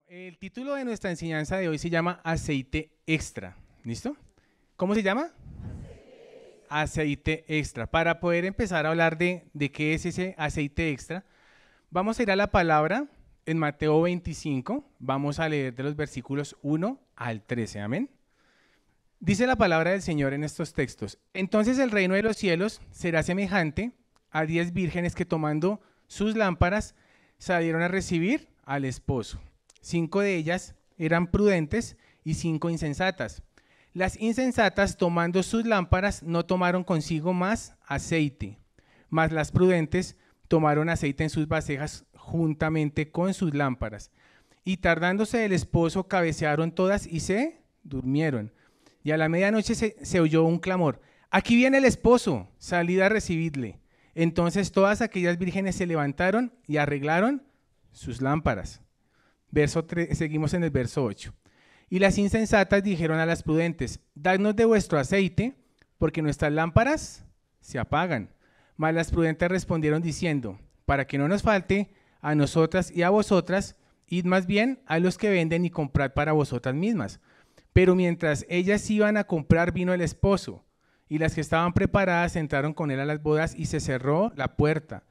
El título de nuestra enseñanza de hoy se llama Aceite Extra. ¿Listo? ¿Cómo se llama? Aceite extra. Para poder empezar a hablar de qué es ese aceite extra, vamos a ir a la palabra en Mateo 25. Vamos a leer de los versículos 1 al 13. Amén. Dice la palabra del Señor en estos textos: Entonces el reino de los cielos será semejante a 10 vírgenes que, tomando sus lámparas, salieron a recibir al esposo. 5 de ellas eran prudentes y 5 insensatas. Las insensatas, tomando sus lámparas, no tomaron consigo más aceite, mas las prudentes tomaron aceite en sus vasijas juntamente con sus lámparas. Y tardándose el esposo, cabecearon todas y se durmieron. Y a la medianoche se oyó un clamor: aquí viene el esposo, salid a recibirle. Entonces todas aquellas vírgenes se levantaron y arreglaron sus lámparas. Seguimos en el verso 8. Y las insensatas dijeron a las prudentes: dadnos de vuestro aceite, porque nuestras lámparas se apagan. Mas las prudentes respondieron diciendo: para que no nos falte a nosotras y a vosotras, id más bien a los que venden y comprad para vosotras mismas. Pero mientras ellas iban a comprar, vino el esposo, y las que estaban preparadas entraron con él a las bodas y se cerró la puerta.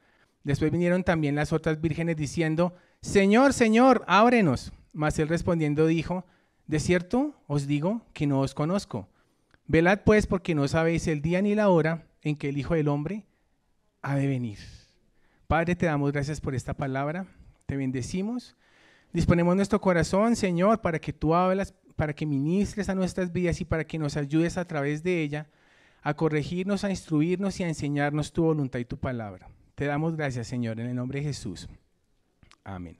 Después vinieron también las otras vírgenes diciendo: Señor, Señor, ábrenos. Mas él respondiendo dijo: de cierto os digo que no os conozco. Velad pues, porque no sabéis el día ni la hora en que el Hijo del Hombre ha de venir. Padre, te damos gracias por esta palabra, te bendecimos. Disponemos nuestro corazón, Señor, para que tú hablas, para que ministres a nuestras vidas y para que nos ayudes a través de ella a corregirnos, a instruirnos y a enseñarnos tu voluntad y tu palabra. Te damos gracias, Señor, en el nombre de Jesús. Amén.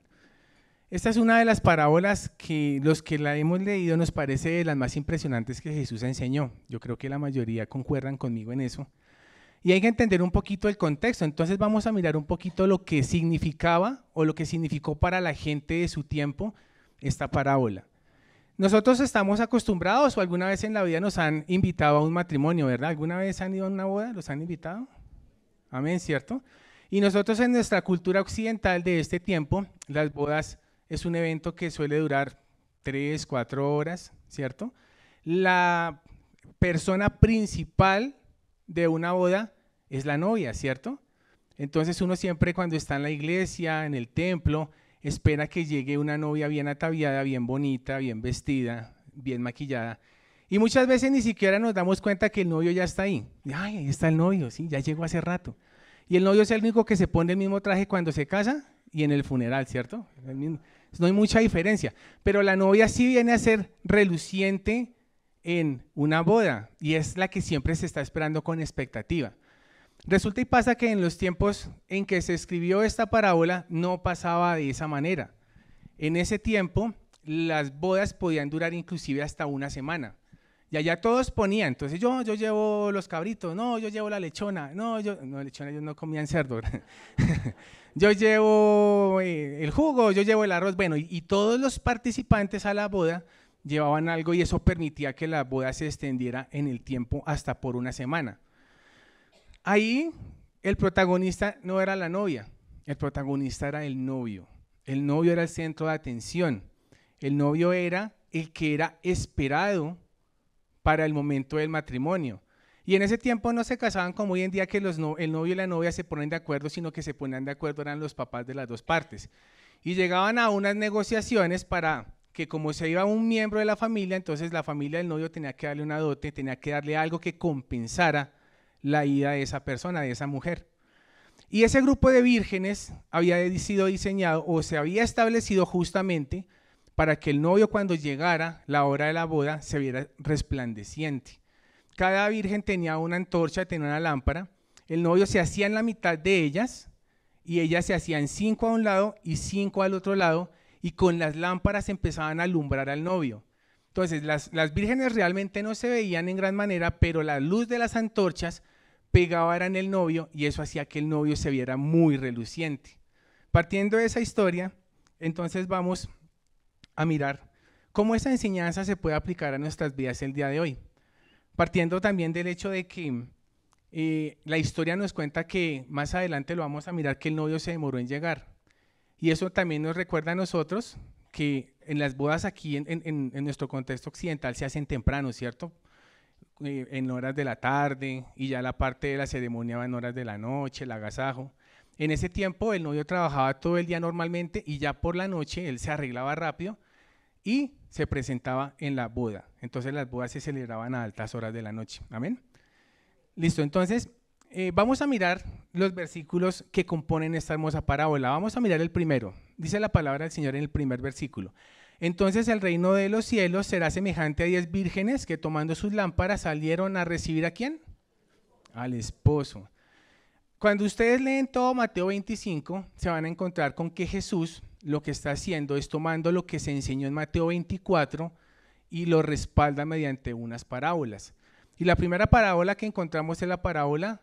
Esta es una de las parábolas que los que la hemos leído nos parece de las más impresionantes que Jesús enseñó. Yo creo que la mayoría concuerdan conmigo en eso. Y hay que entender un poquito el contexto. Entonces vamos a mirar un poquito lo que significaba o lo que significó para la gente de su tiempo esta parábola. Nosotros estamos acostumbrados, o alguna vez en la vida nos han invitado a un matrimonio, ¿verdad? ¿Alguna vez han ido a una boda? ¿Los han invitado? Amén, ¿cierto? Y nosotros en nuestra cultura occidental de este tiempo, las bodas es un evento que suele durar 3, 4 horas, ¿cierto? La persona principal de una boda es la novia, ¿cierto? Entonces uno siempre cuando está en la iglesia, en el templo, espera que llegue una novia bien ataviada, bien bonita, bien vestida, bien maquillada. Y muchas veces ni siquiera nos damos cuenta que el novio ya está ahí. Ay, ahí está el novio, sí, ya llegó hace rato. Y el novio es el único que se pone el mismo traje cuando se casa y en el funeral, ¿cierto? No hay mucha diferencia. Pero la novia sí viene a ser reluciente en una boda y es la que siempre se está esperando con expectativa. Resulta y pasa que en los tiempos en que se escribió esta parábola no pasaba de esa manera. En ese tiempo las bodas podían durar inclusive hasta una semana. Y allá todos ponían, entonces yo llevo los cabritos, no, yo llevo la lechona, no, lechona ellos no comían cerdo. Yo llevo el jugo, yo llevo el arroz, bueno, y todos los participantes a la boda llevaban algo y eso permitía que la boda se extendiera en el tiempo hasta por una semana. Ahí el protagonista no era la novia, el protagonista era el novio. El novio era el centro de atención, el novio era el que era esperado para el momento del matrimonio. Y en ese tiempo no se casaban como hoy en día que el novio y la novia se ponen de acuerdo, sino que se ponían de acuerdo eran los papás de las dos partes. Y llegaban a unas negociaciones para que como se iba un miembro de la familia, entonces la familia del novio tenía que darle una dote, tenía que darle algo que compensara la ida de esa persona, de esa mujer. Y ese grupo de vírgenes había sido diseñado o se había establecido justamente para que el novio cuando llegara la hora de la boda se viera resplandeciente. Cada virgen tenía una antorcha, tenía una lámpara, el novio se hacía en la mitad de ellas y ellas se hacían 5 a un lado y 5 al otro lado y con las lámparas empezaban a alumbrar al novio. Entonces las vírgenes realmente no se veían en gran manera, pero la luz de las antorchas pegaba en el novio y eso hacía que el novio se viera muy reluciente. Partiendo de esa historia, entonces vamos a mirar cómo esa enseñanza se puede aplicar a nuestras vidas el día de hoy. Partiendo también del hecho de que la historia nos cuenta que más adelante lo vamos a mirar que el novio se demoró en llegar. Y eso también nos recuerda a nosotros que en las bodas aquí en nuestro contexto occidental se hacen temprano, ¿cierto? En horas de la tarde y ya la parte de la ceremonia va en horas de la noche, el agasajo. En ese tiempo el novio trabajaba todo el día normalmente y ya por la noche él se arreglaba rápido y se presentaba en la boda. Entonces las bodas se celebraban a altas horas de la noche. Amén. Listo, entonces vamos a mirar los versículos que componen esta hermosa parábola. Vamos a mirar el primero. Dice la palabra del Señor en el primer versículo. Entonces el reino de los cielos será semejante a 10 vírgenes que tomando sus lámparas salieron a recibir ¿a quién? Al esposo. Cuando ustedes leen todo Mateo 25, se van a encontrar con que Jesús lo que está haciendo es tomando lo que se enseñó en Mateo 24 y lo respalda mediante unas parábolas. Y la primera parábola que encontramos es la parábola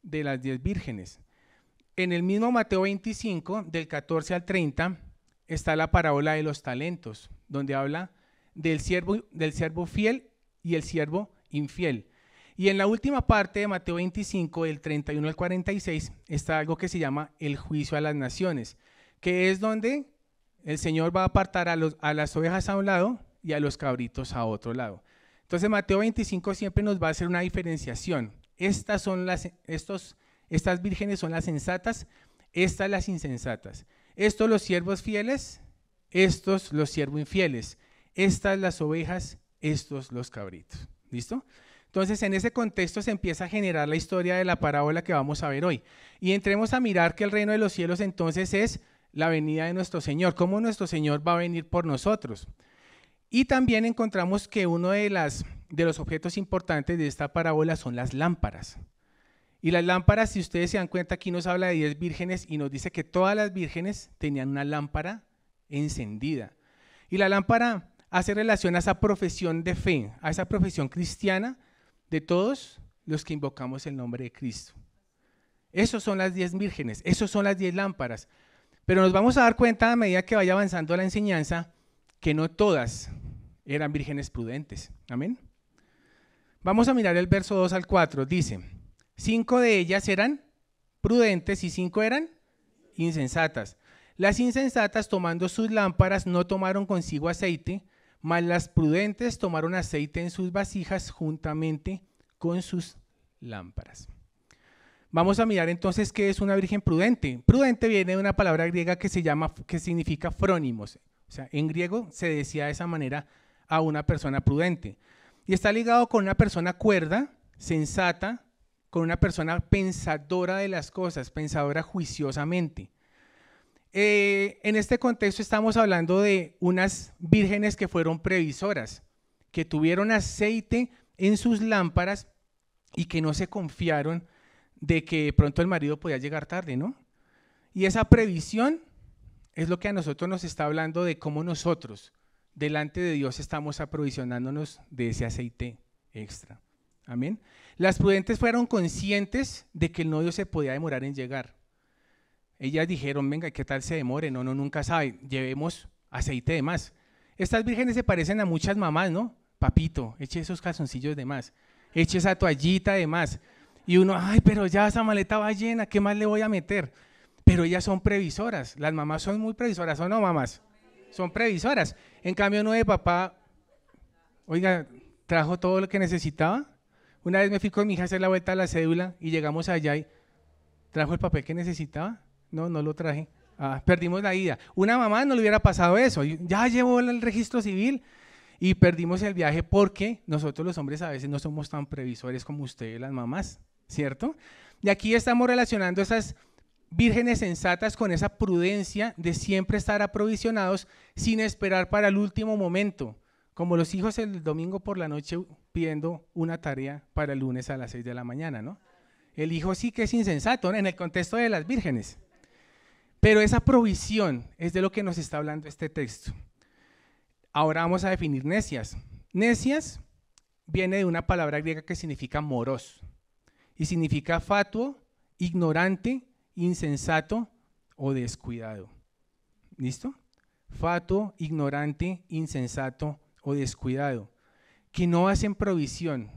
de las 10 vírgenes. En el mismo Mateo 25, del 14 al 30, está la parábola de los talentos, donde habla del siervo fiel y el siervo infiel. Y en la última parte de Mateo 25, del 31 al 46, está algo que se llama el juicio a las naciones, que es donde el Señor va a apartar a las ovejas a un lado y a los cabritos a otro lado. Entonces Mateo 25 siempre nos va a hacer una diferenciación. Estas vírgenes son las sensatas, estas las insensatas. Estos los siervos fieles, estos los siervos infieles. Estas las ovejas, estos los cabritos. ¿Listo? Entonces en ese contexto se empieza a generar la historia de la parábola que vamos a ver hoy. Y entremos a mirar que el reino de los cielos entonces es la venida de nuestro Señor, cómo nuestro Señor va a venir por nosotros. Y también encontramos que uno de los objetos importantes de esta parábola son las lámparas. Y las lámparas, si ustedes se dan cuenta, aquí nos habla de 10 vírgenes y nos dice que todas las vírgenes tenían una lámpara encendida. Y la lámpara hace relación a esa profesión de fe, a esa profesión cristiana de todos los que invocamos el nombre de Cristo. Esos son las 10 vírgenes, esos son las 10 lámparas. Pero nos vamos a dar cuenta a medida que vaya avanzando la enseñanza que no todas eran vírgenes prudentes. Amén. Vamos a mirar el verso 2 al 4. Dice, 5 de ellas eran prudentes y 5 eran insensatas. Las insensatas, tomando sus lámparas, no tomaron consigo aceite, mas las prudentes tomaron aceite en sus vasijas juntamente con sus lámparas. Vamos a mirar entonces qué es una virgen prudente. Prudente viene de una palabra griega que significa frónimos. O sea, en griego se decía de esa manera a una persona prudente. Y está ligado con una persona cuerda, sensata, con una persona pensadora de las cosas, pensadora juiciosamente. En este contexto estamos hablando de unas vírgenes que fueron previsoras, que tuvieron aceite en sus lámparas y que no se confiaron de que de pronto el marido podía llegar tarde, ¿no? Y esa previsión es lo que a nosotros nos está hablando de cómo nosotros, delante de Dios, estamos aprovisionándonos de ese aceite extra. Amén. Las prudentes fueron conscientes de que el novio se podía demorar en llegar. Ellas dijeron, venga, ¿qué tal se demore? No, nunca sabe, llevemos aceite de más. Estas vírgenes se parecen a muchas mamás, ¿no? Papito, eche esos calzoncillos de más, eche esa toallita de más. Y uno, ay, pero ya esa maleta va llena, ¿qué más le voy a meter? Pero ellas son previsoras, las mamás son muy previsoras, ¿o no, mamás? Son previsoras. En cambio, uno de papá, oiga, trajo todo lo que necesitaba. Una vez me fui con mi hija a hacer la vuelta a la cédula y llegamos allá y ¿trajo el papel que necesitaba? No, no lo traje. Perdimos la ida. Una mamá no le hubiera pasado eso. Ya llevó el registro civil y perdimos el viaje porque nosotros los hombres a veces no somos tan previsores como ustedes, las mamás, ¿cierto? Y aquí estamos relacionando esas vírgenes sensatas con esa prudencia de siempre estar aprovisionados sin esperar para el último momento, como los hijos el domingo por la noche pidiendo una tarea para el lunes a las 6 de la mañana, ¿no? El hijo sí que es insensato, ¿no? En el contexto de las vírgenes. Pero esa provisión es de lo que nos está hablando este texto. Ahora vamos a definir necias. Necias viene de una palabra griega que significa moros y significa fatuo, ignorante, insensato o descuidado. ¿Listo? Fatuo, ignorante, insensato o descuidado. Que no hacen provisión.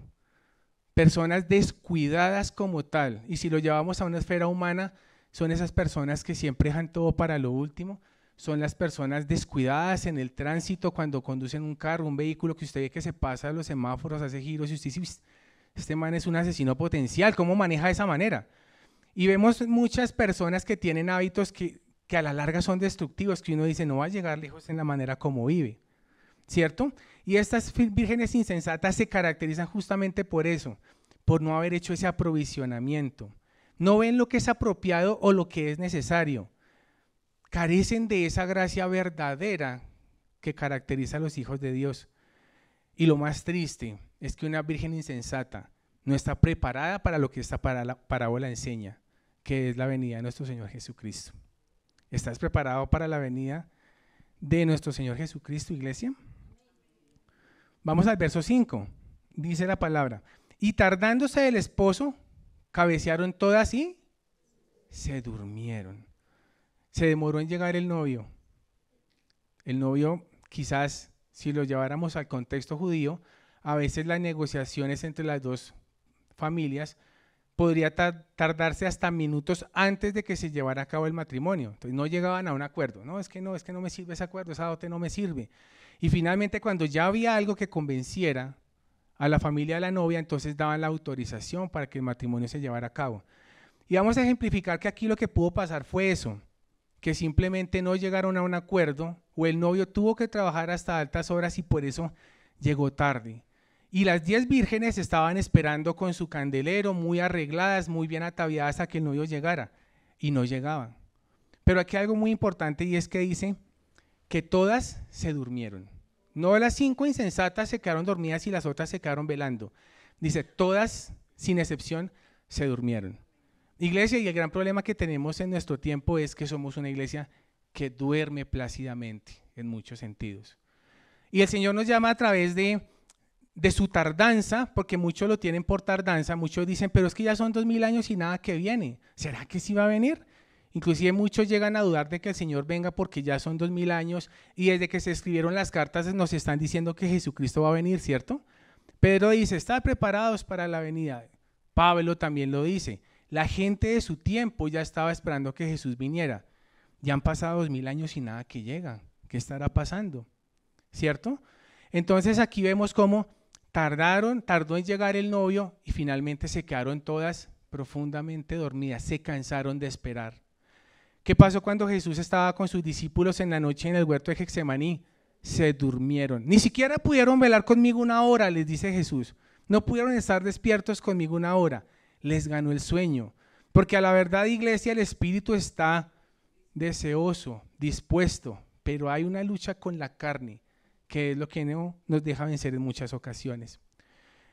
Personas descuidadas como tal. Y si lo llevamos a una esfera humana, son esas personas que siempre dejan todo para lo último, son las personas descuidadas en el tránsito cuando conducen un carro, un vehículo que usted ve que se pasa a los semáforos, hace giros y usted dice, este man es un asesino potencial, ¿cómo maneja de esa manera? Y vemos muchas personas que tienen hábitos que a la larga son destructivos, que uno dice no va a llegar lejos en la manera como vive, ¿cierto? Y estas vírgenes insensatas se caracterizan justamente por eso, por no haber hecho ese aprovisionamiento. No ven lo que es apropiado o lo que es necesario. Carecen de esa gracia verdadera que caracteriza a los hijos de Dios. Y lo más triste es que una virgen insensata no está preparada para lo que esta parábola enseña, que es la venida de nuestro Señor Jesucristo. ¿Estás preparado para la venida de nuestro Señor Jesucristo, iglesia? Vamos al verso 5. Dice la palabra: y tardándose el esposo, cabecearon todas y se durmieron. Se demoró en llegar el novio. El novio, quizás, si lo lleváramos al contexto judío, a veces las negociaciones entre las dos familias podría tardarse hasta minutos antes de que se llevara a cabo el matrimonio. Entonces no llegaban a un acuerdo. No, es que no me sirve ese acuerdo, esa dote no me sirve. Y finalmente, cuando ya había algo que convenciera a la familia de la novia, entonces daban la autorización para que el matrimonio se llevara a cabo. Y vamos a ejemplificar que aquí lo que pudo pasar fue eso, que simplemente no llegaron a un acuerdo, o el novio tuvo que trabajar hasta altas horas y por eso llegó tarde. Y las 10 vírgenes estaban esperando con su candelero, muy arregladas, muy bien ataviadas a que el novio llegara, y no llegaban. Pero aquí hay algo muy importante, y es que dice que todas se durmieron. No las 5 insensatas se quedaron dormidas y las otras se quedaron velando. Dice, todas, sin excepción, se durmieron. Iglesia, y el gran problema que tenemos en nuestro tiempo es que somos una iglesia que duerme plácidamente en muchos sentidos. Y el Señor nos llama a través de su tardanza, porque muchos lo tienen por tardanza, muchos dicen, pero es que ya son 2000 años y nada que viene. ¿Será que sí va a venir? Inclusive muchos llegan a dudar de que el Señor venga porque ya son 2000 años y desde que se escribieron las cartas nos están diciendo que Jesucristo va a venir, ¿cierto? Pedro dice, estad preparados para la venida. Pablo también lo dice. La gente de su tiempo ya estaba esperando que Jesús viniera. Ya han pasado 2000 años y nada que llega. ¿Qué estará pasando? ¿Cierto? Entonces aquí vemos cómo tardó en llegar el novio y finalmente se quedaron todas profundamente dormidas, se cansaron de esperar. ¿Qué pasó cuando Jesús estaba con sus discípulos en la noche en el huerto de Getsemaní? Se durmieron. Ni siquiera pudieron velar conmigo una hora, les dice Jesús. No pudieron estar despiertos conmigo una hora. Les ganó el sueño. Porque a la verdad, iglesia, el espíritu está deseoso, dispuesto, pero hay una lucha con la carne, que es lo que no nos deja vencer en muchas ocasiones.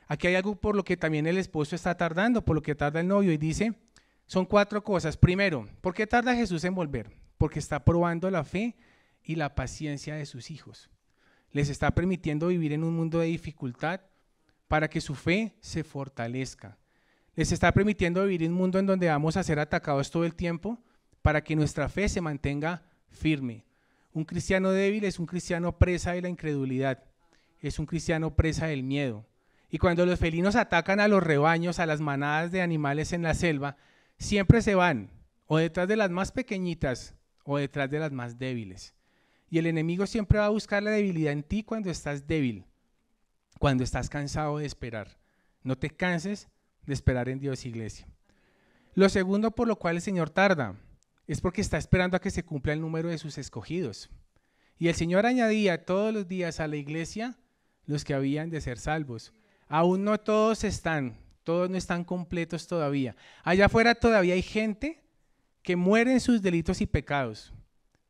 Aquí hay algo por lo que también el esposo está tardando, por lo que tarda el novio, y dice, son 4 cosas. Primero, ¿por qué tarda Jesús en volver? Porque está probando la fe y la paciencia de sus hijos. Les está permitiendo vivir en un mundo de dificultad para que su fe se fortalezca. Les está permitiendo vivir en un mundo en donde vamos a ser atacados todo el tiempo para que nuestra fe se mantenga firme. Un cristiano débil es un cristiano presa de la incredulidad, es un cristiano presa del miedo. Y cuando los felinos atacan a los rebaños, a las manadas de animales en la selva, siempre se van o detrás de las más pequeñitas o detrás de las más débiles. Y el enemigo siempre va a buscar la debilidad en ti cuando estás débil, cuando estás cansado de esperar. No te canses de esperar en Dios, iglesia. Lo segundo por lo cual el Señor tarda es porque está esperando a que se cumpla el número de sus escogidos. Y el Señor añadía todos los días a la iglesia los que habían de ser salvos. Aún no todos no están completos todavía. Allá afuera todavía hay gente que muere en sus delitos y pecados,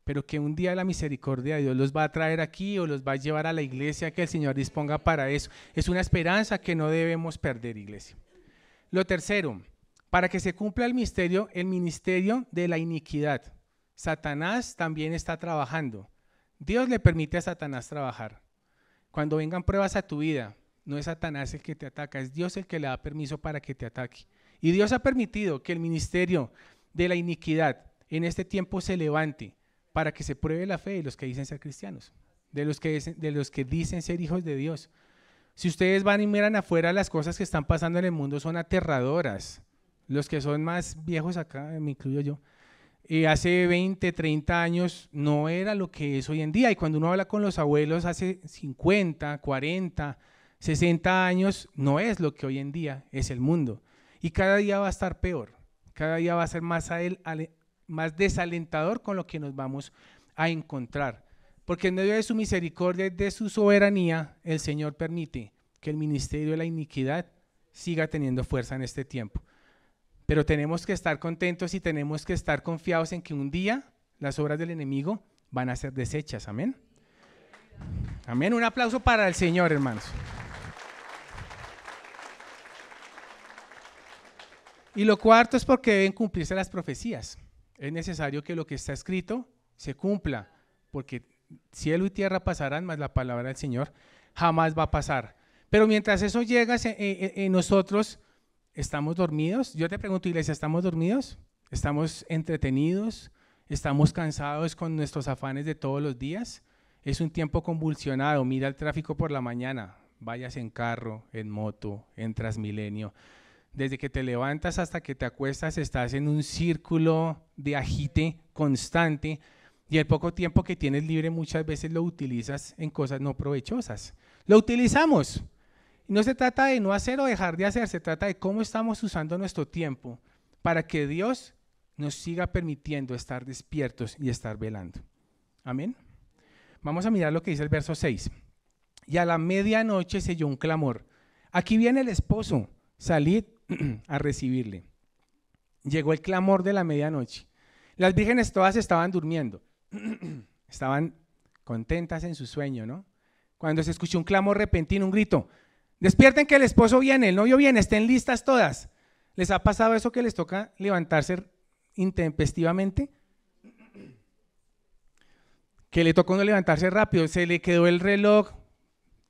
pero que un día la misericordia de Dios los va a traer aquí o los va a llevar a la iglesia que el Señor disponga para eso. Es una esperanza que no debemos perder, iglesia. Lo tercero, para que se cumpla el ministerio de la iniquidad. Satanás también está trabajando. Dios le permite a Satanás trabajar. Cuando vengan pruebas a tu vida, no es Satanás el que te ataca, es Dios el que le da permiso para que te ataque. Y Dios ha permitido que el ministerio de la iniquidad en este tiempo se levante para que se pruebe la fe de los que dicen ser cristianos, de los que dicen ser hijos de Dios. Si ustedes van y miran afuera, las cosas que están pasando en el mundo son aterradoras. Los que son más viejos acá, me incluyo yo, Hace 20, 30 años no era lo que es hoy en día. Y cuando uno habla con los abuelos hace 50, 40, 60 años, no es lo que hoy en día es el mundo. Y cada día va a estar peor. Cada día va a ser más desalentador con lo que nos vamos a encontrar. Porque en medio de su misericordia y de su soberanía, el Señor permite que el ministerio de la iniquidad siga teniendo fuerza en este tiempo. Pero tenemos que estar contentos y tenemos que estar confiados en que un día las obras del enemigo van a ser deshechas. Amén. Amén. Un aplauso para el Señor, hermanos. Y lo cuarto es porque deben cumplirse las profecías. Es necesario que lo que está escrito se cumpla, porque cielo y tierra pasarán, mas la palabra del Señor jamás va a pasar. Pero mientras eso llega nosotros, ¿estamos dormidos? Yo te pregunto, iglesia, ¿estamos dormidos? ¿Estamos entretenidos? ¿Estamos cansados con nuestros afanes de todos los días? Es un tiempo convulsionado. Mira el tráfico por la mañana. Vayas en carro, en moto, en Transmilenio. Desde que te levantas hasta que te acuestas estás en un círculo de agite constante y el poco tiempo que tienes libre muchas veces lo utilizas en cosas no provechosas. Lo utilizamos. No se trata de no hacer o dejar de hacer, se trata de cómo estamos usando nuestro tiempo para que Dios nos siga permitiendo estar despiertos y estar velando. Amén. Vamos a mirar lo que dice el verso 6. Y a la medianoche se oyó un clamor. Aquí viene el esposo, salid a recibirle. Llegó el clamor de la medianoche. Las vírgenes todas estaban durmiendo. Estaban contentas en su sueño, ¿no? Cuando se escuchó un clamor repentino, un grito. Despierten que el esposo viene, el novio viene, estén listas todas. ¿Les ha pasado eso que les toca levantarse intempestivamente? Que le tocó no levantarse rápido, se le quedó el reloj,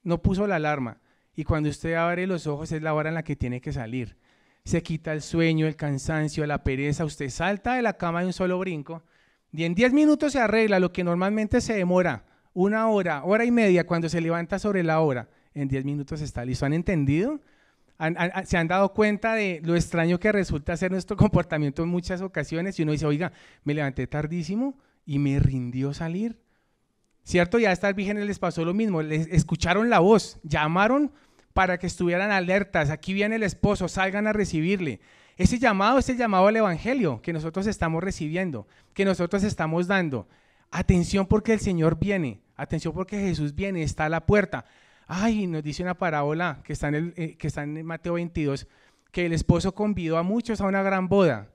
no puso la alarma. Y cuando usted abre los ojos es la hora en la que tiene que salir. Se quita el sueño, el cansancio, la pereza, usted salta de la cama de un solo brinco y en 10 minutos se arregla lo que normalmente se demora 1 hora, hora y media cuando se levanta sobre la hora. En 10 minutos está listo. ¿Han entendido? ¿Se han dado cuenta de lo extraño que resulta ser nuestro comportamiento en muchas ocasiones? Y uno dice, oiga, me levanté tardísimo y me rindió salir. ¿Cierto? Ya a estas vírgenes les pasó lo mismo, les escucharon la voz, llamaron para que estuvieran alertas, aquí viene el esposo, salgan a recibirle. Ese llamado es el llamado al evangelio que nosotros estamos recibiendo, que nosotros estamos dando. Atención porque el Señor viene, atención porque Jesús viene, está a la puerta. Ay, nos dice una parábola que está en Mateo 22, que el esposo convidó a muchos a una gran boda.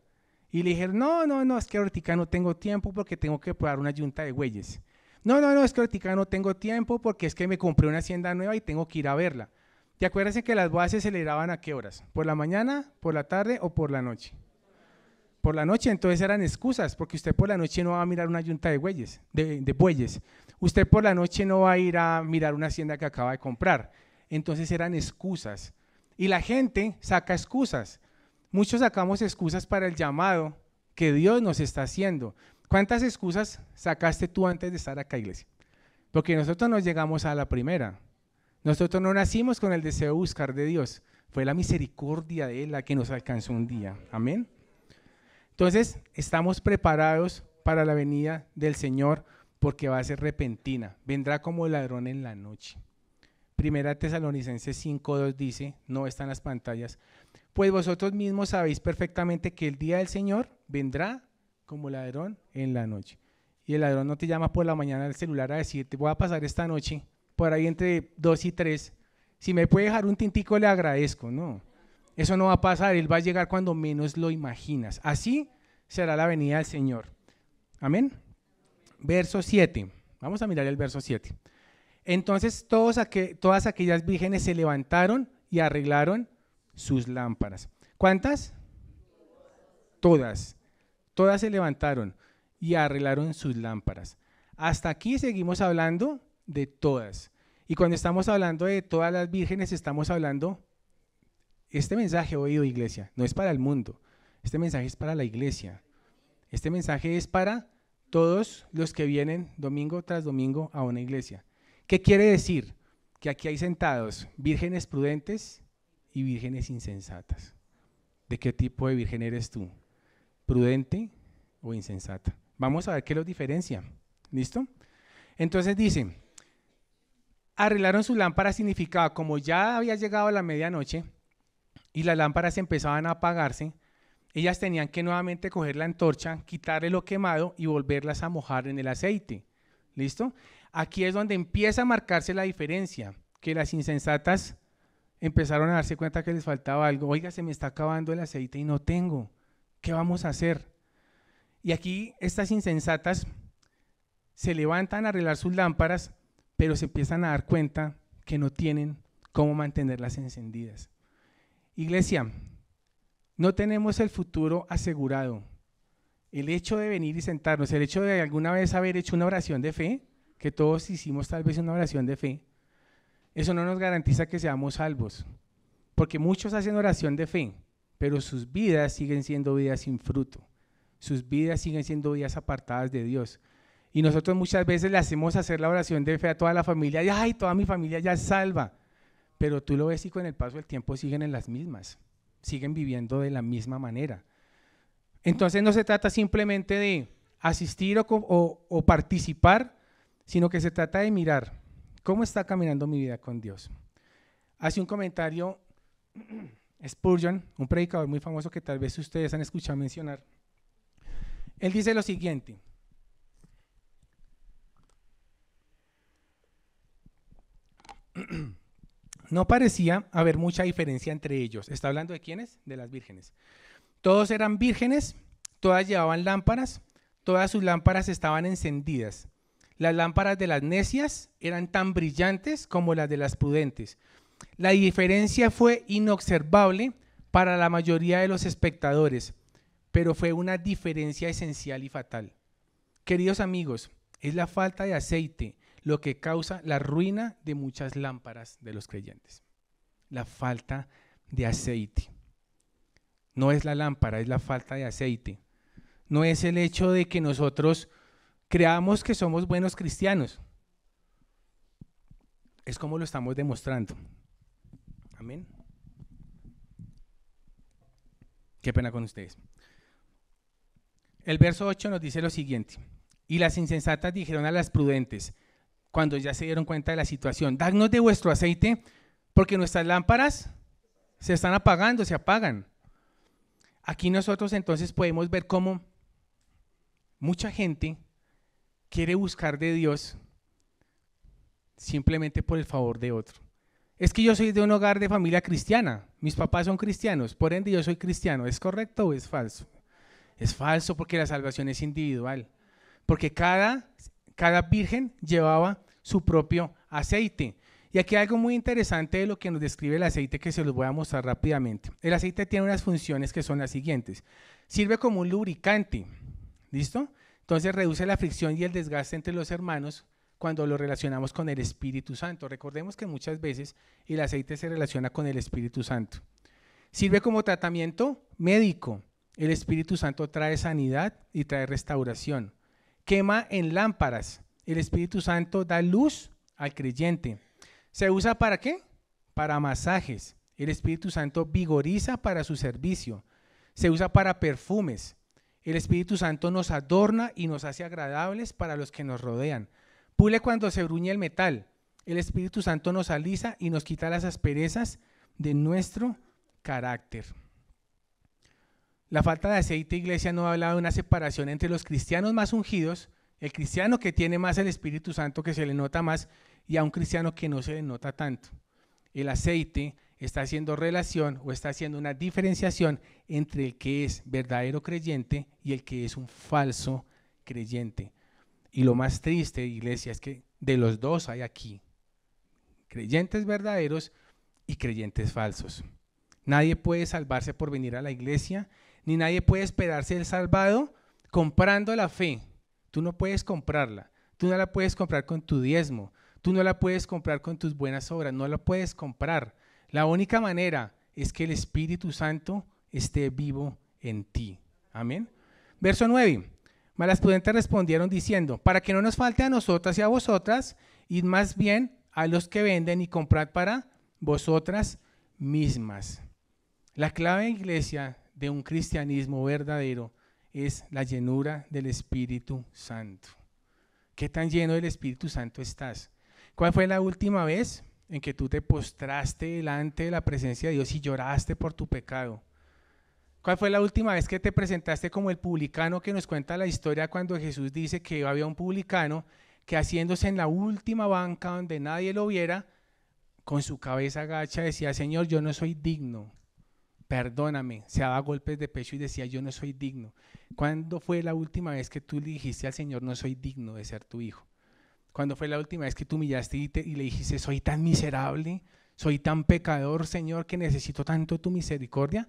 Y le dijeron, no, es que ahorita no tengo tiempo porque tengo que pagar una yunta de bueyes. No, es que ahorita no tengo tiempo porque es que me compré una hacienda nueva y tengo que ir a verla. ¿Te acuerdas que las bodas se celebraban a qué horas? ¿Por la mañana, por la tarde o por la noche? Por la noche, entonces eran excusas, porque usted por la noche no va a mirar una yunta de bueyes. Usted por la noche no va a ir a mirar una hacienda que acaba de comprar. Entonces eran excusas. Y la gente saca excusas. Muchos sacamos excusas para el llamado que Dios nos está haciendo. ¿Cuántas excusas sacaste tú antes de estar acá, iglesia? Porque nosotros no llegamos a la primera. Nosotros no nacimos con el deseo de buscar de Dios. Fue la misericordia de Él la que nos alcanzó un día. Amén. Entonces, estamos preparados para la venida del Señor porque va a ser repentina. Vendrá como ladrón en la noche. Primera Tesalonicenses 5:2 dice, no está en las pantallas, pues vosotros mismos sabéis perfectamente que el día del Señor vendrá como ladrón en la noche. Y el ladrón no te llama por la mañana al celular a decirte, voy a pasar esta noche por ahí entre 2 y 3, si me puede dejar un tintico le agradezco. No, eso no va a pasar, Él va a llegar cuando menos lo imaginas. Así será la venida del Señor. Amén. Verso 7, vamos a mirar el verso 7. Entonces todas aquellas vírgenes se levantaron y arreglaron sus lámparas. ¿Cuántas? Todas se levantaron y arreglaron sus lámparas. Hasta aquí seguimos hablando de todas. Y cuando estamos hablando de todas las vírgenes, estamos hablando, este mensaje, oído iglesia, no es para el mundo, este mensaje es para la iglesia. Este mensaje es para todos los que vienen domingo tras domingo a una iglesia. ¿Qué quiere decir? Que aquí hay sentados vírgenes prudentes y vírgenes insensatas. ¿De qué tipo de virgen eres tú? ¿Prudente o insensata. Vamos a ver qué los diferencia. ¿Listo? Entonces dice, arreglaron su lámpara significaba, como ya había llegado la medianoche y las lámparas empezaban a apagarse, ellas tenían que nuevamente coger la antorcha, quitarle lo quemado y volverlas a mojar en el aceite. ¿Listo? Aquí es donde empieza a marcarse la diferencia, que las insensatas empezaron a darse cuenta que les faltaba algo. Oiga, se me está acabando el aceite y no tengo. ¿Qué vamos a hacer? Y aquí estas insensatas se levantan a arreglar sus lámparas, pero se empiezan a dar cuenta que no tienen cómo mantenerlas encendidas. Iglesia, no tenemos el futuro asegurado. El hecho de venir y sentarnos, el hecho de alguna vez haber hecho una oración de fe, que todos hicimos tal vez una oración de fe, eso no nos garantiza que seamos salvos, porque muchos hacen oración de fe, pero sus vidas siguen siendo vidas sin fruto, sus vidas siguen siendo vidas apartadas de Dios. Y nosotros muchas veces le hacemos hacer la oración de fe a toda la familia, y ¡ay, toda mi familia ya es salva! Pero tú lo ves y con el paso del tiempo siguen en las mismas, siguen viviendo de la misma manera. Entonces no se trata simplemente de asistir o participar, sino que se trata de mirar cómo está caminando mi vida con Dios. Hace un comentario Spurgeon, un predicador muy famoso que tal vez ustedes han escuchado mencionar. Él dice lo siguiente: no parecía haber mucha diferencia entre ellos. ¿Está hablando de quiénes? De las vírgenes. Todos eran vírgenes, todas llevaban lámparas, todas sus lámparas estaban encendidas. Las lámparas de las necias eran tan brillantes como las de las prudentes. La diferencia fue inobservable para la mayoría de los espectadores, pero fue una diferencia esencial y fatal. Queridos amigos, es la falta de aceite lo que causa la ruina de muchas lámparas de los creyentes. La falta de aceite. No es la lámpara, es la falta de aceite. No es el hecho de que nosotros creamos que somos buenos cristianos. Es como lo estamos demostrando. Amén. Qué pena con ustedes. El verso 8 nos dice lo siguiente: y las insensatas dijeron a las prudentes, cuando ya se dieron cuenta de la situación, dadnos de vuestro aceite, porque nuestras lámparas se están apagando, se apagan. Aquí nosotros entonces podemos ver cómo mucha gente quiere buscar de Dios simplemente por el favor de otro. Es que yo soy de un hogar de familia cristiana, mis papás son cristianos, por ende yo soy cristiano. ¿Es correcto o es falso? Es falso, porque la salvación es individual, porque cada virgen llevaba su propio aceite. Y aquí hay algo muy interesante de lo que nos describe el aceite, que se los voy a mostrar rápidamente. El aceite tiene unas funciones que son las siguientes: sirve como un lubricante, ¿listo? Entonces reduce la fricción y el desgaste entre los hermanos cuando lo relacionamos con el Espíritu Santo. Recordemos que muchas veces el aceite se relaciona con el Espíritu Santo. Sirve como tratamiento médico. El Espíritu Santo trae sanidad y trae restauración. Quema en lámparas. El Espíritu Santo da luz al creyente. ¿Se usa para qué? Para masajes. El Espíritu Santo vigoriza para su servicio. Se usa para perfumes. El Espíritu Santo nos adorna y nos hace agradables para los que nos rodean. Pule cuando se bruñe el metal. El Espíritu Santo nos alisa y nos quita las asperezas de nuestro carácter. La falta de aceite, iglesia, no habla de una separación entre los cristianos más ungidos, el cristiano que tiene más el Espíritu Santo, que se le nota más, y a un cristiano que no se le nota tanto. El aceite está haciendo relación o está haciendo una diferenciación entre el que es verdadero creyente y el que es un falso creyente. Y lo más triste, iglesia, es que de los dos hay aquí creyentes verdaderos y creyentes falsos. Nadie puede salvarse por venir a la iglesia, ni nadie puede esperarse el salvado comprando la fe. Tú no puedes comprarla, tú no la puedes comprar con tu diezmo, tú no la puedes comprar con tus buenas obras, no la puedes comprar. La única manera es que el Espíritu Santo esté vivo en ti. Amén. Verso 9. Mas las prudentes respondieron diciendo: para que no nos falte a nosotras y a vosotras, id más bien a los que venden y comprad para vosotras mismas. La clave, iglesia, de un cristianismo verdadero es la llenura del Espíritu Santo. ¿Qué tan lleno del Espíritu Santo estás? ¿Cuál fue la última vez en que tú te postraste delante de la presencia de Dios y lloraste por tu pecado? ¿Cuál fue la última vez que te presentaste como el publicano que nos cuenta la historia cuando Jesús dice que había un publicano que haciéndose en la última banca donde nadie lo viera, con su cabeza agacha decía: Señor, yo no soy digno, perdóname? Se daba golpes de pecho y decía: yo no soy digno. ¿Cuándo fue la última vez que tú le dijiste al Señor: no soy digno de ser tu hijo? ¿Cuándo fue la última vez que tú humillaste y le dijiste: soy tan miserable, soy tan pecador, Señor, que necesito tanto tu misericordia?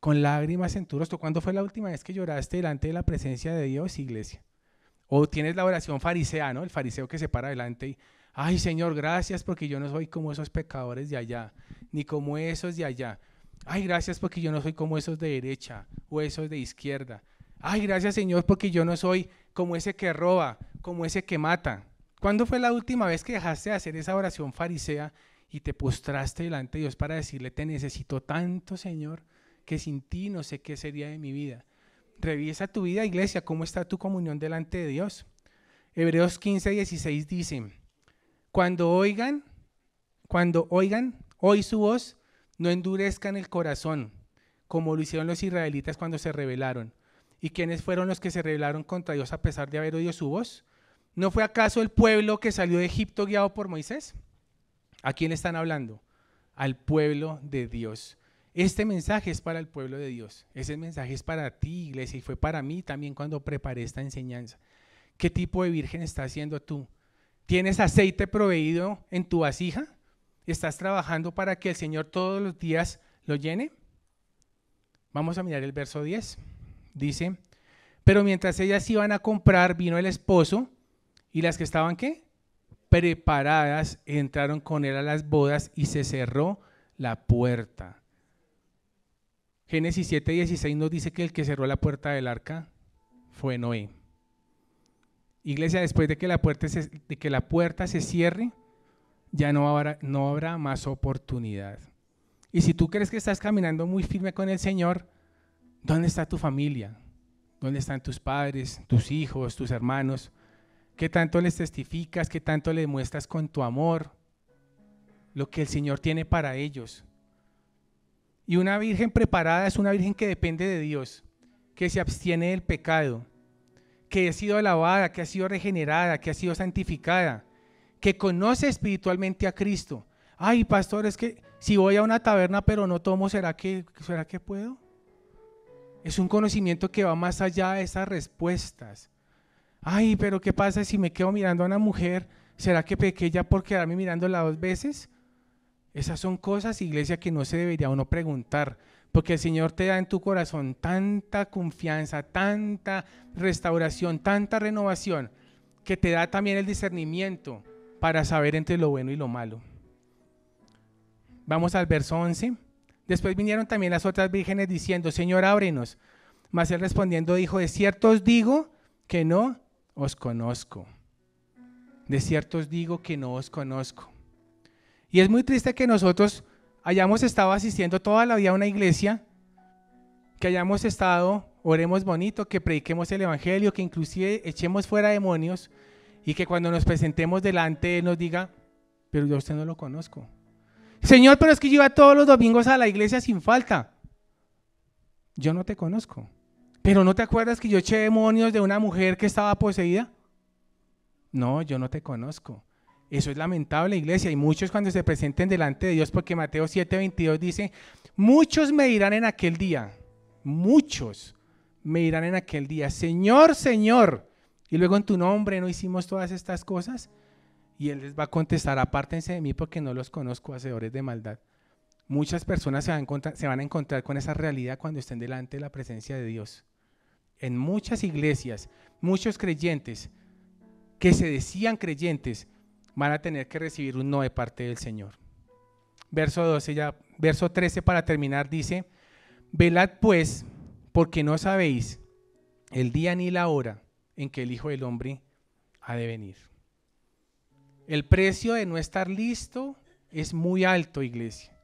Con lágrimas en tu rostro. ¿Cuándo fue la última vez que lloraste delante de la presencia de Dios, iglesia? O tienes la oración farisea, ¿no? El fariseo que se para adelante y: ay, Señor, gracias porque yo no soy como esos pecadores de allá, ni como esos de allá. Ay, gracias porque yo no soy como esos de derecha o esos de izquierda. Ay, gracias, Señor, porque yo no soy como ese que roba, como ese que mata. ¿Cuándo fue la última vez que dejaste de hacer esa oración farisea y te postraste delante de Dios para decirle: te necesito tanto, Señor, que sin ti no sé qué sería de mi vida? Revisa tu vida, iglesia, cómo está tu comunión delante de Dios. Hebreos 15:16 dice: cuando oigan hoy su voz, no endurezcan el corazón, como lo hicieron los israelitas cuando se rebelaron. ¿Y quiénes fueron los que se rebelaron contra Dios a pesar de haber oído su voz? ¿No fue acaso el pueblo que salió de Egipto guiado por Moisés? ¿A quién le están hablando? Al pueblo de Dios. Este mensaje es para el pueblo de Dios. Ese mensaje es para ti, iglesia, y fue para mí también cuando preparé esta enseñanza. ¿Qué tipo de virgen estás siendo tú? ¿Tienes aceite proveído en tu vasija? ¿Estás trabajando para que el Señor todos los días lo llene? Vamos a mirar el verso 10. Dice: pero mientras ellas iban a comprar, vino el esposo, y las que estaban, ¿qué? Preparadas, entraron con él a las bodas y se cerró la puerta. Génesis 7:16 nos dice que el que cerró la puerta del arca fue Noé. Iglesia, después de que la puerta se cierre, ya no habrá más oportunidad. Y si tú crees que estás caminando muy firme con el Señor, ¿dónde está tu familia? ¿Dónde están tus padres, tus hijos, tus hermanos? ¿Qué tanto les testificas? ¿Qué tanto les muestras con tu amor lo que el Señor tiene para ellos? Y una virgen preparada es una virgen que depende de Dios, que se abstiene del pecado, que ha sido lavada, que ha sido regenerada, que ha sido santificada, que conoce espiritualmente a Cristo. Ay, pastor, es que si voy a una taberna pero no tomo, ¿será que puedo? Es un conocimiento que va más allá de esas respuestas. Ay, pero ¿qué pasa si me quedo mirando a una mujer? ¿Será que pequé ya por quedarme mirándola 2 veces? Esas son cosas, iglesia, que no se debería uno preguntar, porque el Señor te da en tu corazón tanta confianza, tanta restauración, tanta renovación, que te da también el discernimiento para saber entre lo bueno y lo malo. Vamos al verso 11. Después vinieron también las otras vírgenes diciendo: Señor, ábrenos. Mas él respondiendo dijo: de cierto os digo que no os conozco. De cierto os digo que no os conozco. Y es muy triste que nosotros hayamos estado asistiendo toda la vida a una iglesia, que hayamos estado, oremos bonito, que prediquemos el evangelio, que inclusive echemos fuera demonios, y que cuando nos presentemos delante Él nos diga: pero yo a usted no lo conozco. Señor, pero es que yo iba todos los domingos a la iglesia sin falta. Yo no te conozco. ¿Pero no te acuerdas que yo eché demonios de una mujer que estaba poseída? No, yo no te conozco. Eso es lamentable, iglesia, y muchos cuando se presenten delante de Dios, porque Mateo 7:22 dice: muchos me dirán en aquel día, muchos me dirán en aquel día: Señor, Señor, y luego en tu nombre no hicimos todas estas cosas. Y Él les va a contestar: apártense de mí porque no los conozco, hacedores de maldad. Muchas personas se van a encontrar con esa realidad cuando estén delante de la presencia de Dios. En muchas iglesias, muchos creyentes que se decían creyentes van a tener que recibir un no de parte del Señor. Verso 13 para terminar dice: velad pues, porque no sabéis el día ni la hora en que el Hijo del Hombre ha de venir. El precio de no estar listo es muy alto, iglesia.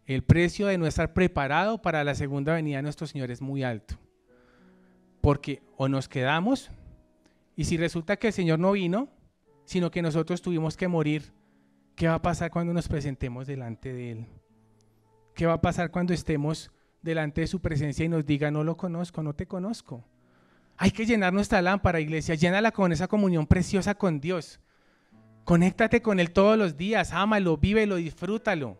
El precio de no estar preparado para la segunda venida de nuestro Señor es muy alto. Porque o nos quedamos, y si resulta que el Señor no vino, sino que nosotros tuvimos que morir, ¿qué va a pasar cuando nos presentemos delante de Él? ¿Qué va a pasar cuando estemos delante de su presencia y nos diga, no lo conozco, no te conozco? Hay que llenar nuestra lámpara, iglesia, llénala con esa comunión preciosa con Dios. Conéctate con Él todos los días, ámalo, vívelo, disfrútalo.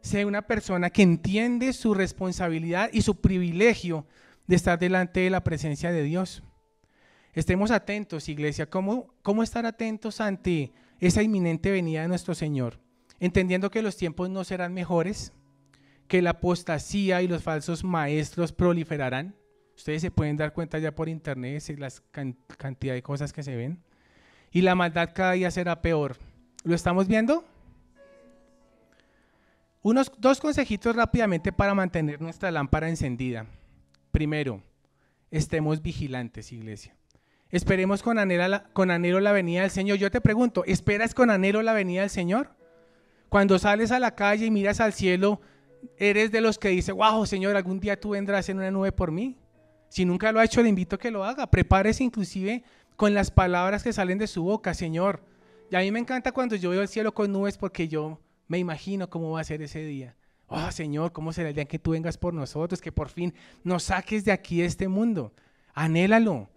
Sé una persona que entiende su responsabilidad y su privilegio de estar delante de la presencia de Dios. Estemos atentos, iglesia. ¿Cómo estar atentos ante esa inminente venida de nuestro Señor? Entendiendo que los tiempos no serán mejores, que la apostasía y los falsos maestros proliferarán. Ustedes se pueden dar cuenta ya por internet de la cantidad de cosas que se ven. Y la maldad cada día será peor. ¿Lo estamos viendo? Dos consejitos rápidamente para mantener nuestra lámpara encendida. Primero, estemos vigilantes, iglesia. Esperemos con anhelo la venida del Señor. Yo te pregunto, ¿esperas con anhelo la venida del Señor? Cuando sales a la calle y miras al cielo, ¿eres de los que dice, wow, Señor, algún día tú vendrás en una nube por mí? Si nunca lo ha hecho, le invito a que lo haga. Prepárese inclusive con las palabras que salen de su boca, Señor. Y a mí me encanta cuando yo veo el cielo con nubes porque yo me imagino cómo va a ser ese día. Oh, Señor, ¿cómo será el día en que tú vengas por nosotros? Que por fin nos saques de aquí, de este mundo. Anhélalo.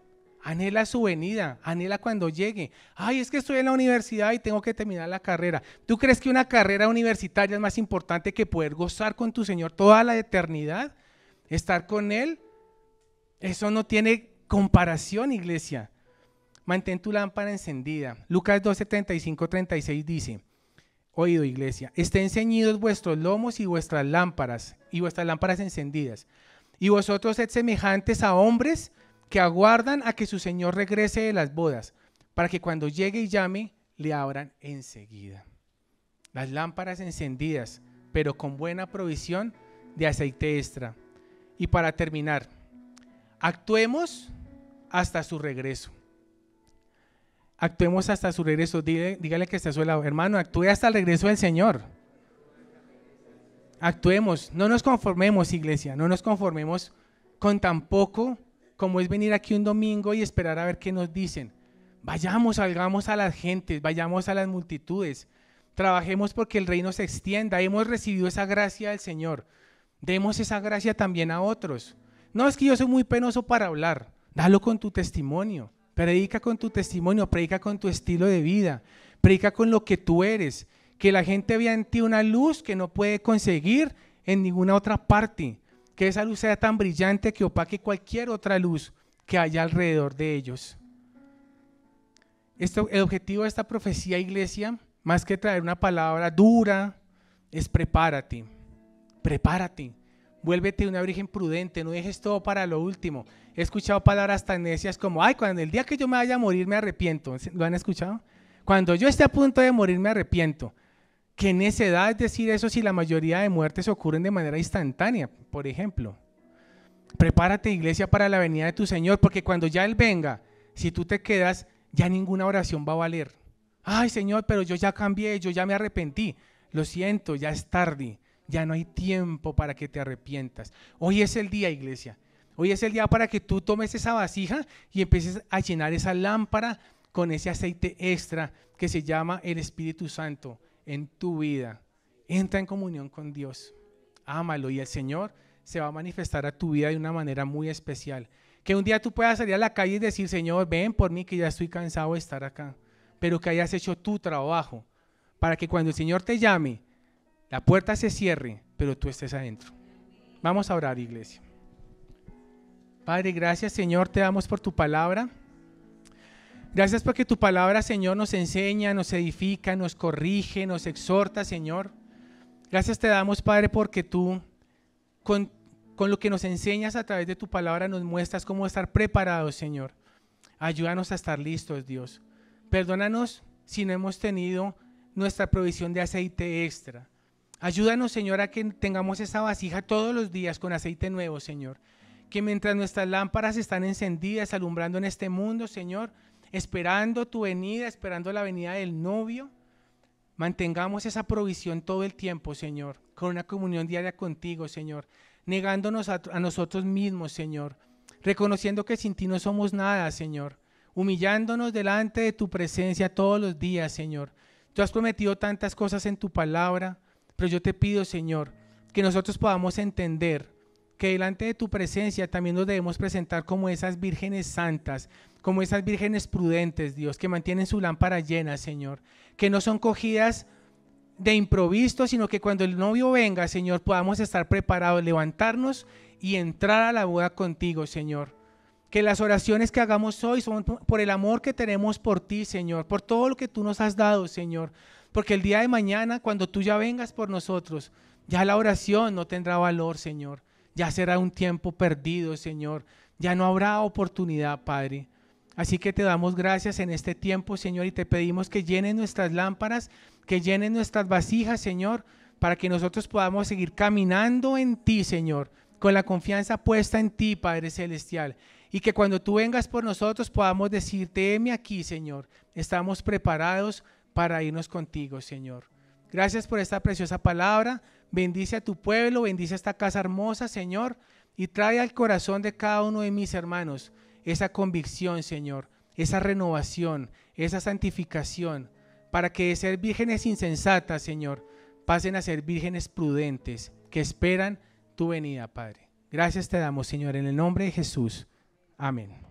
Anhela su venida, anhela cuando llegue. Ay, es que estoy en la universidad y tengo que terminar la carrera. ¿Tú crees que una carrera universitaria es más importante que poder gozar con tu Señor toda la eternidad? Estar con Él, eso no tiene comparación, iglesia. Mantén tu lámpara encendida. Lucas 12, 35, 36 dice, oído, iglesia, estén ceñidos vuestros lomos y vuestras lámparas encendidas. Y vosotros sed semejantes a hombres que aguardan a que su Señor regrese de las bodas, para que cuando llegue y llame, le abran enseguida. Las lámparas encendidas, pero con buena provisión de aceite extra. Y para terminar, actuemos hasta su regreso. Actuemos hasta su regreso. Dígale que está a su lado, hermano, actúe hasta el regreso del Señor. Actuemos, no nos conformemos, iglesia, no nos conformemos con tan poco como es venir aquí un domingo y esperar a ver qué nos dicen. Vayamos, salgamos a las gentes, vayamos a las multitudes, trabajemos porque el reino se extienda. Hemos recibido esa gracia del Señor, demos esa gracia también a otros. No es que yo soy muy penoso para hablar, dalo con tu testimonio, predica con tu testimonio, predica con tu estilo de vida, predica con lo que tú eres, que la gente vea en ti una luz que no puede conseguir en ninguna otra parte. Que esa luz sea tan brillante que opaque cualquier otra luz que haya alrededor de ellos. El objetivo de esta profecía, iglesia, más que traer una palabra dura, es prepárate, prepárate, vuélvete una virgen prudente, no dejes todo para lo último. He escuchado palabras tan necias como, ay, cuando el día que yo me vaya a morir me arrepiento. ¿Lo han escuchado? Cuando yo esté a punto de morir me arrepiento. ¿Qué necedad es decir eso si la mayoría de muertes ocurren de manera instantánea, por ejemplo? Prepárate, iglesia, para la venida de tu Señor, porque cuando ya Él venga, si tú te quedas, ya ninguna oración va a valer. Ay, Señor, pero yo ya cambié, yo ya me arrepentí. Lo siento, ya es tarde, ya no hay tiempo para que te arrepientas. Hoy es el día, iglesia. Hoy es el día para que tú tomes esa vasija y empieces a llenar esa lámpara con ese aceite extra que se llama el Espíritu Santo en tu vida. Entra en comunión con Dios, ámalo y el Señor se va a manifestar a tu vida de una manera muy especial. Que un día tú puedas salir a la calle y decir, Señor, ven por mí que ya estoy cansado de estar acá, pero que hayas hecho tu trabajo para que cuando el Señor te llame, la puerta se cierre, pero tú estés adentro. Vamos a orar, iglesia. Padre, gracias, Señor, te damos por tu palabra. Gracias porque tu palabra, Señor, nos enseña, nos edifica, nos corrige, nos exhorta, Señor. Gracias te damos, Padre, porque tú con lo que nos enseñas a través de tu palabra nos muestras cómo estar preparados, Señor. Ayúdanos a estar listos, Dios. Perdónanos si no hemos tenido nuestra provisión de aceite extra. Ayúdanos, Señor, a que tengamos esa vasija todos los días con aceite nuevo, Señor. Que mientras nuestras lámparas están encendidas, alumbrando en este mundo, Señor, esperando tu venida, esperando la venida del novio, Mantengamos esa provisión todo el tiempo, Señor, con una comunión diaria contigo, Señor, negándonos a nosotros mismos, Señor, reconociendo que sin ti no somos nada, Señor, humillándonos delante de tu presencia todos los días, Señor. Tú has prometido tantas cosas en tu palabra, pero yo te pido, Señor, que nosotros podamos entender que delante de tu presencia también nos debemos presentar como esas vírgenes santas, como esas vírgenes prudentes, Dios, que mantienen su lámpara llena, Señor, que no son cogidas de improviso, sino que cuando el novio venga, Señor, podamos estar preparados, levantarnos y entrar a la boda contigo, Señor. Que las oraciones que hagamos hoy son por el amor que tenemos por ti, Señor, por todo lo que tú nos has dado, Señor, porque el día de mañana, cuando tú ya vengas por nosotros, ya la oración no tendrá valor, Señor. Ya será un tiempo perdido, Señor. Ya no habrá oportunidad, Padre. Así que te damos gracias en este tiempo, Señor, y te pedimos que llenen nuestras lámparas, que llenen nuestras vasijas, Señor, para que nosotros podamos seguir caminando en ti, Señor, con la confianza puesta en ti, Padre Celestial. Y que cuando tú vengas por nosotros podamos decirte, heme aquí, Señor. Estamos preparados para irnos contigo, Señor. Gracias por esta preciosa palabra. Bendice a tu pueblo, bendice a esta casa hermosa, Señor, y trae al corazón de cada uno de mis hermanos esa convicción, Señor, esa renovación, esa santificación, para que de ser vírgenes insensatas, Señor, pasen a ser vírgenes prudentes, que esperan tu venida, Padre. Gracias te damos, Señor, en el nombre de Jesús. Amén.